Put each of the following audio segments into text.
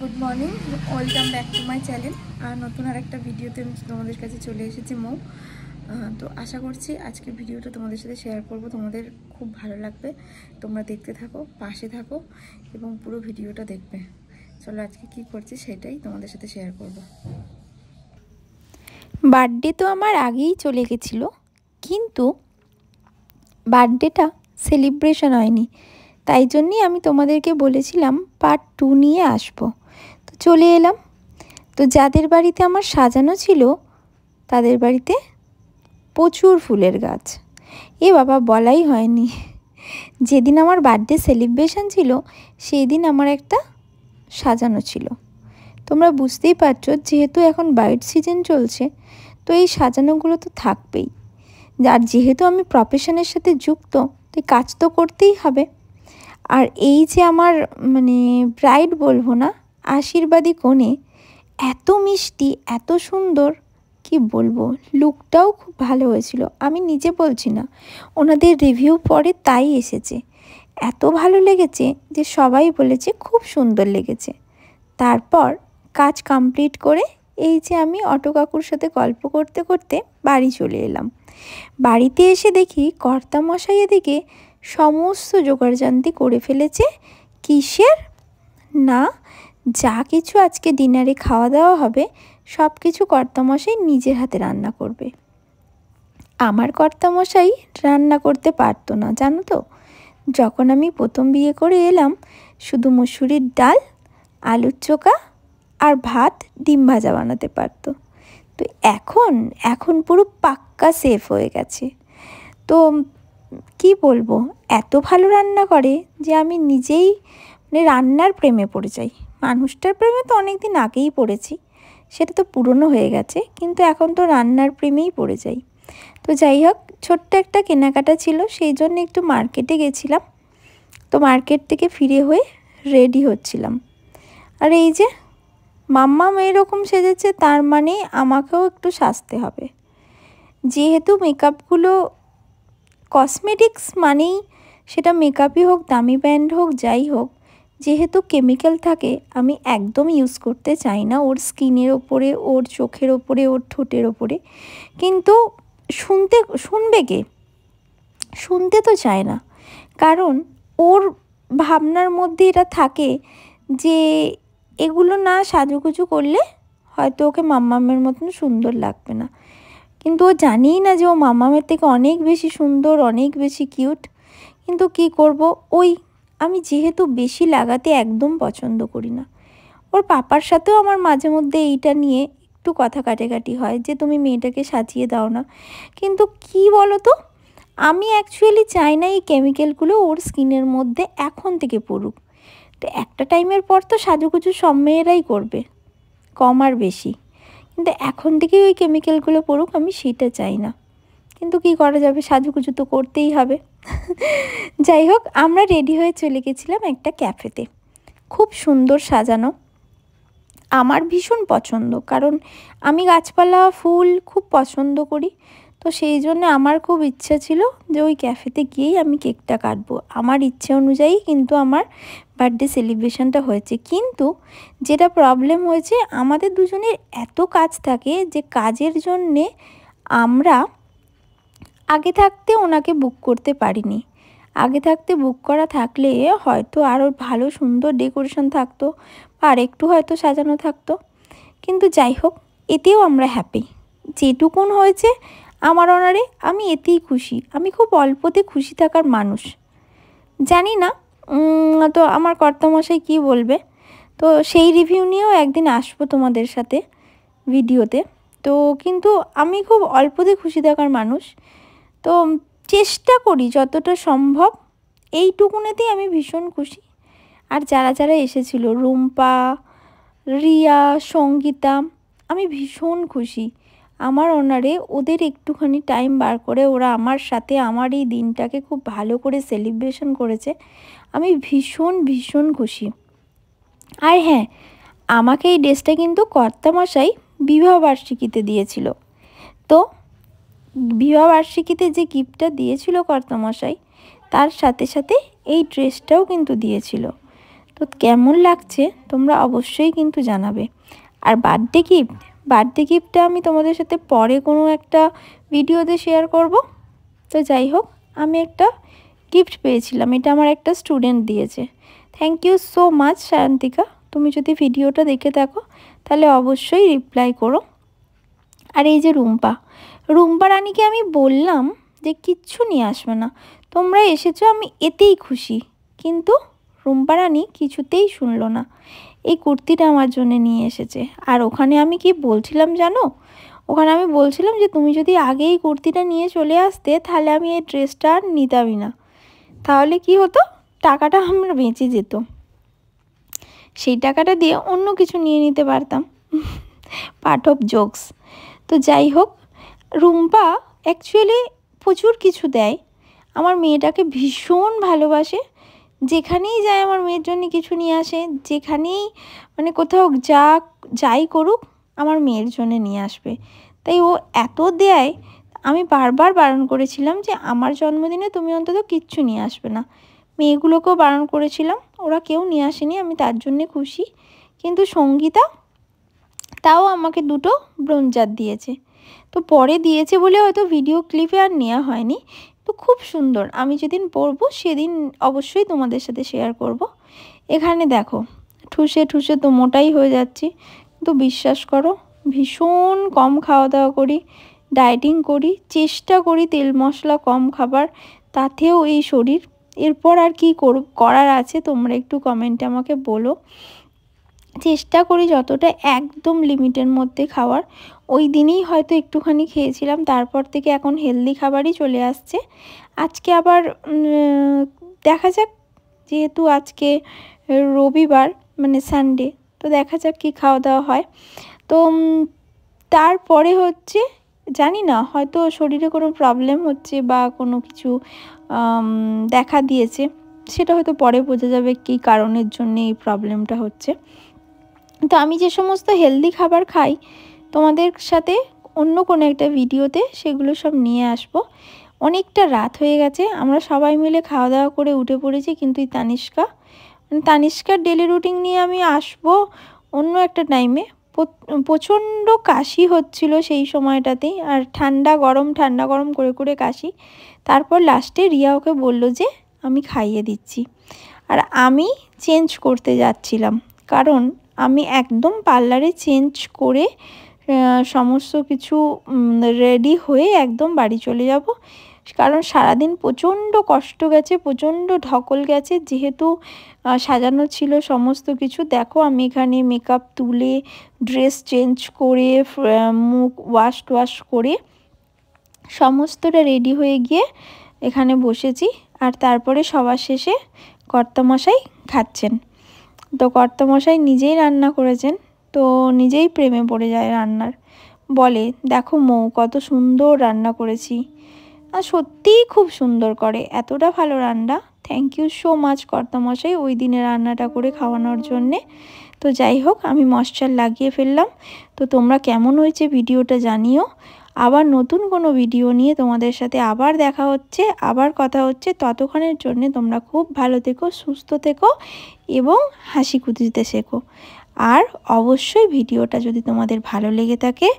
Good morning, welcome back to my channel. আর নতুন আর একটা ভিডিওতে আমি তোমাদের কাছে চলে এসেছি মৌ। তো আশা করছি আজকের ভিডিওটা তোমাদের সাথে শেয়ার করব, তোমাদের খুব ভালো লাগবে। তোমরা দেখতে থাকো, পাশে থাকো এবং পুরো ভিডিওটা দেখবে। চলো আজকে কি করছি সেটাই তোমাদের সাথে শেয়ার করব। বার্থডে তো আমার আগেই চলে গেছিলো, কিন্তু বার্থডেটা সেলিব্রেশন হয়নি। তাই জন্যই আমি তোমাদেরকে বলেছিলাম পার্ট 2 নিয়ে আসবো। তো চলে এলাম। তো যাদের বাড়িতে আমার সাজানো ছিল তাদের বাড়িতে প্রচুর ফুলের গাছ। এ বাবা, বলাই হয়নি, যেদিন আমার বার্থডে সেলিব্রেশন ছিল সেই দিন আমার একটা সাজানো ছিল। তোমরা বুঝতেই পারছো, যেহেতু এখন বার্থ সিজন চলছে, তো এই সাজানোগুলো তো থাকবেই। আর যেহেতু আমি প্রফেশনের সাথে যুক্ত, তাই কাজ তো করতেই হবে। আর এই যে আমার ব্রাইড বলবো না, আশীর্বাদী কনে, এত মিষ্টি, এত সুন্দর, কি বলবো। লুকটাও খুব ভালো হয়েছিল, আমি নিজে বলছি না, ওনাদের রিভিউ পরে তাই এসেছে। এত ভালো লেগেছে যে সবাই বলেছে খুব সুন্দর লেগেছে। তারপর কাজ কমপ্লিট করে এই যে আমি অটো কাকুর সাথে গল্প করতে করতে বাড়ি চলে এলাম। বাড়িতে এসে দেখি কর্তামশাই এদিকে সমস্ত জোগাড়জান্তি করে ফেলেছে। কিসের না, যা কিছু আজকে ডিনারে খাওয়া দাওয়া হবে সব কিছু কর্তামশাই নিজের হাতে রান্না করবে। আমার কর্তামশাই রান্না করতে পারতো না, জানো তো। যখন আমি প্রথম বিয়ে করে এলাম, শুধু মুসুরির ডাল, আলুর চোখা আর ভাত, ডিম ভাজা বানাতে পারতো। তো এখন পুরো পাক্কা সেফ হয়ে গেছে। তো কি বলবো, এত ভালো রান্না করে যে আমি নিজেই রান্নার প্রেমে পড়ে যাই। মানুষটার প্রেমে তো অনেক দিন আগেই পড়েছি, সেটা তো পুরনো হয়ে গেছে, কিন্তু এখন তো রান্নার প্রেমেই পড়ে যাই। তো যাই হোক, ছোট্ট একটা কেনাকাটা ছিল, সেই জন্য একটু মার্কেটে গেছিলাম। তো মার্কেট থেকে ফিরে হয়ে রেডি হচ্ছিলাম। আর এই যে মাম্মাম এরকম সেজেছে, তার মানে আমাকেও একটু সাজতে হবে। যেহেতু মেকআপগুলো কসমেটিক্স মানেই সেটা মেকআপই হোক, দামি ব্র্যান্ড হোক, যাই হোক, যেহেতু কেমিক্যাল থাকে, আমি একদম ইউজ করতে চাই না ওর স্কিনের ওপরে, ওর চোখের ওপরে, ওর ঠোঁটের ওপরে। কিন্তু শুনবে কে? শুনতে তো চায় না, কারণ ওর ভাবনার মধ্যে এটা থাকে যে এগুলো না সাজুগুজু করলে হয়তো ওকে মাম্মামের মতন সুন্দর লাগবে না। কিন্তু ও জানেই না যে ও মাম্মামের থেকে অনেক বেশি সুন্দর, অনেক বেশি কিউট। কিন্তু কি করব, আমি যেহেতু বেশি লাগাতে একদম পছন্দ করি না। ওর পাপার সাথেও আমার মাঝে মধ্যে এইটা নিয়ে একটু কথা কাটাকাটি হয় যে তুমি মেয়েটাকে সাজিয়ে দাও না। কিন্তু কি বলো তো, আমি অ্যাকচুয়ালি চাই না এই কেমিক্যালগুলো ওর স্কিনের মধ্যে এখন থেকে পড়ুক। তো একটা টাইমের পর তো সাজুগুজু সব মেয়েরাই করবে, কম আর বেশি। কিন্তু এখন থেকেই ওই কেমিক্যালগুলো পড়ুক, আমি সেটা চাই না। কিন্তু কি করা যাবে, সাজুগুজু তো করতেই হবে। যাই হোক, আমরা রেডি হয়ে চলে গেছিলাম একটা ক্যাফেতে, খুব সুন্দর সাজানো। আমার ভীষণ পছন্দ, কারণ আমি গাছপালা, ফুল খুব পছন্দ করি। তো সেই জন্য আমার খুব ইচ্ছা ছিল যে ওই ক্যাফেতে গিয়েই আমি কেকটা কাটবো। আমার ইচ্ছে অনুযায়ী কিন্তু আমার বার্থডে সেলিব্রেশনটা হয়েছে। কিন্তু যেটা প্রবলেম হয়েছে, আমাদের দুজনের এত কাজ থাকে যে কাজের জন্যে আমরা আগে থাকতে ওনাকে বুক করতে পারিনি। আগে থাকতে বুক করা থাকলে হয়তো আরও ভালো সুন্দর ডেকোরেশন থাকতো, আর একটু হয়তো সাজানো থাকতো। কিন্তু যাই হোক, এতেও আমরা হ্যাপি। যেটুকুন হয়েছে আমার অনারে আমি এতেই খুশি। আমি খুব অল্পতে খুশি থাকার মানুষ। জানি না তো আমার কর্তামশাই কী বলবে। তো সেই রিভিউ নিয়েও একদিন আসবো তোমাদের সাথে ভিডিওতে। তো কিন্তু আমি খুব অল্পতে খুশি থাকার মানুষ। তো চেষ্টা করি যতটা সম্ভব, এইটুকুনেতেই আমি ভীষণ খুশি। আর যারা যারা এসেছিল, রুম্পা, রিয়া, সঙ্গীতা, আমি ভীষণ খুশি। আমার অনারে ওদের একটুখানি টাইম বার করে ওরা আমার সাথে আমার এই দিনটাকে খুব ভালো করে সেলিব্রেশন করেছে। আমি ভীষণ ভীষণ খুশি। আর হ্যাঁ, আমাকে এই ড্রেসটা কিন্তু কর্তামশাই বিবাহবার্ষিকীতে দিয়েছিল। তো বিবাহবার্ষিকীতে যে গিফটটা দিয়েছিল কর্তামশাই, তার সাথে সাথে এই ড্রেসটাও কিন্তু দিয়েছিল। তো কেমন লাগছে তোমরা অবশ্যই কিন্তু জানাবে। আর বার্থডে গিফটটা আমি তোমাদের সাথে পরে কোনো একটা ভিডিওতে শেয়ার করব। তো যাই হোক, আমি একটা গিফট পেয়েছিলাম, এটা আমার একটা স্টুডেন্ট দিয়েছে। Thank you so much Sayantika. তুমি যদি ভিডিওটা দেখে থাকো তাহলে অবশ্যই রিপ্লাই করো। আর এই যে রুম্পা রানীকে আমি বললাম যে কিচ্ছু নিয়ে আসবে না, তোমরা এসেছো আমি এতেই খুশি, কিন্তু রুম্পা রানী কিছুতেই শুনলো না। এই কুর্তিটা আমার জন্য নিয়ে এসেছে। আর ওখানে আমি কি বলছিলাম জানো? ওখানে আমি বলছিলাম যে তুমি যদি আগে এই কুর্তিটা নিয়ে চলে আসতে তাহলে আমি এই ড্রেসটা আর নিতামই না। তাহলে কি হতো, টাকাটা আমার বেঁচে যেত, সেই টাকাটা দিয়ে অন্য কিছু নিয়ে নিতে পারতাম। Part of jokes. তো যাই হোক, রুম্পা অ্যাকচুয়ালি প্রচুর কিছু দেয়, আমার মেয়েটাকে ভীষণ ভালোবাসে। যেখানেই যায় আমার মেয়ের জন্য কিছু নিয়ে আসে, যেখানেই মানে কোথাও যাই করুক আমার মেয়ের জন্য নিয়ে আসবে। তাই ও এত দেয়, আমি বারবার বারণ করেছিলাম যে আমার জন্মদিনে তুমি অন্তত কিচ্ছু নিয়ে আসবে না। মেয়েগুলোকেও বারণ করেছিলাম, ওরা কেউ নিয়ে আসেনি, আমি তার জন্যে খুশি। কিন্তু সঙ্গীতা তাও আমাকে 2টো ব্রোঞ্জার দিয়েছে। তো পরে দিয়েছে বলে হয়তো ভিডিও ক্লিপে আর নেওয়া হয়নি, তো খুব সুন্দর। আমি যেদিন পরবো সেদিন অবশ্যই তোমাদের সাথে শেয়ার করব। এখানে দেখো, ঠুসে তো মোটাই হয়ে যাচ্ছি, কিন্তু বিশ্বাস করো ভীষণ কম খাওয়া দাওয়া করি, ডায়েটিং করি, চেষ্টা করি তেল মশলা কম খাবার, তাতেও এই শরীর। এরপর আর কি করার আছে তোমরা একটু কমেন্টে আমাকে বলো। চেষ্টা করি যতটা একদম লিমিটের মধ্যে খাওয়ার। ওই দিনই হয়তো একটুখানি খেয়েছিলাম, তারপর থেকে এখন হেলদি খাবারই চলে আসছে। আজকে আবার দেখা যাক, যেহেতু আজকে রবিবার মানে সানডে, তো দেখা যাক কি খাওয়া দাওয়া হয়। তো তারপরে হচ্ছে জানি না, হয়তো শরীরে কোনো প্রবলেম হচ্ছে বা কোনো কিছু দেখা দিয়েছে, সেটা হয়তো পরে বোঝা যাবে কী কারণের জন্য এই প্রবলেমটা হচ্ছে। তো আমি যে সমস্ত হেলদি খাবার খাই তোমাদের সাথে অন্য কোনো একটা ভিডিওতে সেগুলো সব নিয়ে আসব। অনেকটা রাত হয়ে গেছে, আমরা সবাই মিলে খাওয়া দাওয়া করে উঠে পড়েছি, কিন্তু এই তানিষ্কার ডেলি রুটিন নিয়ে আমি আসব অন্য একটা টাইমে। প্রচণ্ড কাশি হচ্ছিল সেই সময়টাতেই, আর ঠান্ডা গরম করে কাশি। তারপর লাস্টে রিয়া ওকে বলল যে আমি খাইয়ে দিচ্ছি, আর আমি চেঞ্জ করতে যাচ্ছিলাম, কারণ আমি একদম পার্লারে চেঞ্জ করে সমস্ত কিছু রেডি হয়ে একদম বাড়ি চলে যাব। কারণ সারাদিন প্রচণ্ড কষ্ট গেছে, প্রচণ্ড ধকল গেছে, যেহেতু সাজানো ছিল সমস্ত কিছু। দেখো আমি এখানে মেকআপ তুলে, ড্রেস চেঞ্জ করে, মুখ ওয়াশ করে সমস্তটা রেডি হয়ে গিয়ে এখানে বসেছি। আর তারপরে সবার শেষে কর্তামশাই খাচ্ছেন। তো কর্তামশাই নিজেই রান্না করেছেন, তো নিজেই প্রেমে পড়ে যায় রান্নার। বলে দেখো মৌ কত সুন্দর রান্না করেছি, আর সত্যিই খুব সুন্দর করে, এতটা ভালো রান্না। থ্যাংক ইউ সো মাচ কর্তামশাই ওই দিনে রান্নাটা করে খাওয়ানোর জন্যে। তো যাই হোক, আমি ময়েশ্চার লাগিয়ে ফেললাম। তো তোমরা কেমন হয়েছে ভিডিওটা জানিও। আবার নতুন কোনো ভিডিও নিয়ে তোমাদের সাথে আবার দেখা হচ্ছে, আবার কথা হচ্ছে। ততক্ষণের জন্যে তোমরা খুব ভালো থেকো, সুস্থ থেকো এবং হাসি খুশিতে শেখো। আর অবশ্যই ভিডিওটা যদি তোমাদের ভালো লেগে থাকে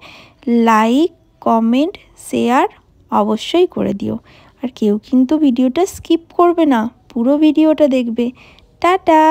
লাইক, কমেন্ট, শেয়ার অবশ্যই করে দিও। আর কেউ কিন্তু ভিডিওটা স্কিপ করবে না, পুরো ভিডিওটা দেখবে। টাটা।